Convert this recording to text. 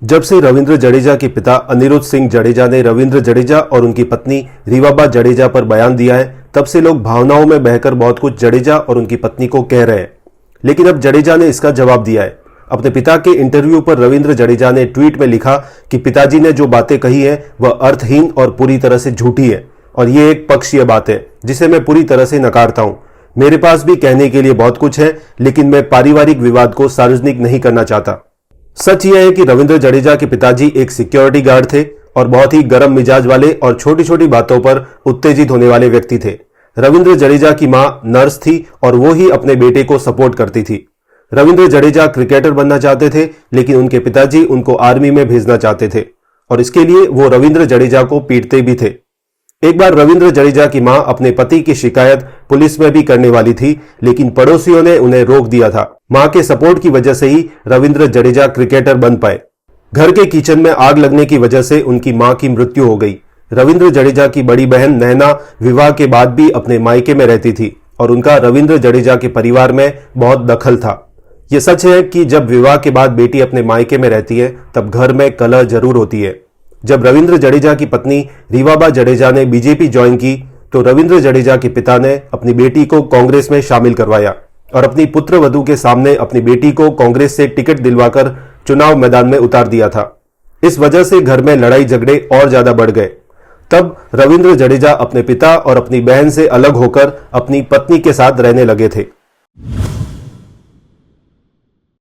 जब से रविंद्र जडेजा के पिता अनिरुद्ध सिंह जडेजा ने रविंद्र जडेजा और उनकी पत्नी रीवाबा जडेजा पर बयान दिया है, तब से लोग भावनाओं में बहकर बहुत कुछ जडेजा और उनकी पत्नी को कह रहे हैं। लेकिन अब जडेजा ने इसका जवाब दिया है। अपने पिता के इंटरव्यू पर रविंद्र जडेजा ने ट्वीट में लिखा कि पिताजी ने जो बातें कही है वह अर्थहीन और पूरी तरह से झूठी है और ये एक पक्षीय बात है जिसे मैं पूरी तरह से नकारता हूं। मेरे पास भी कहने के लिए बहुत कुछ है, लेकिन मैं पारिवारिक विवाद को सार्वजनिक नहीं करना चाहता। सच यह है कि रविंद्र जडेजा के पिताजी एक सिक्योरिटी गार्ड थे और बहुत ही गर्म मिजाज वाले और छोटी छोटी बातों पर उत्तेजित होने वाले व्यक्ति थे। रविंद्र जडेजा की मां नर्स थी और वो ही अपने बेटे को सपोर्ट करती थी। रविंद्र जडेजा क्रिकेटर बनना चाहते थे, लेकिन उनके पिताजी उनको आर्मी में भेजना चाहते थे और इसके लिए वो रविंद्र जडेजा को पीटते भी थे। एक बार रविंद्र जडेजा की मां अपने पति की शिकायत पुलिस में भी करने वाली थी, लेकिन पड़ोसियों ने उन्हें रोक दिया था। मां के सपोर्ट की वजह से ही रविंद्र जडेजा क्रिकेटर बन पाए। घर के किचन में आग लगने की वजह से उनकी मां की मृत्यु हो गई। रविंद्र जडेजा की बड़ी बहन नैना विवाह के बाद भी अपने मायके में रहती थी और उनका रविंद्र जडेजा के परिवार में बहुत दखल था। यह सच है कि जब विवाह के बाद बेटी अपने मायके में रहती है तब घर में कलह जरूर होती है। जब रविंद्र जडेजा की पत्नी रीवाबा जडेजा ने बीजेपी ज्वाइन की तो रविंद्र जडेजा के पिता ने अपनी बेटी को कांग्रेस में शामिल करवाया और अपनी पुत्रवधू के सामने अपनी बेटी को कांग्रेस से टिकट दिलवाकर चुनाव मैदान में उतार दिया था। इस वजह से घर में लड़ाई झगड़े और ज्यादा बढ़ गए। तब रविंद्र जडेजा अपने पिता और अपनी बहन से अलग होकर अपनी पत्नी के साथ रहने लगे थे।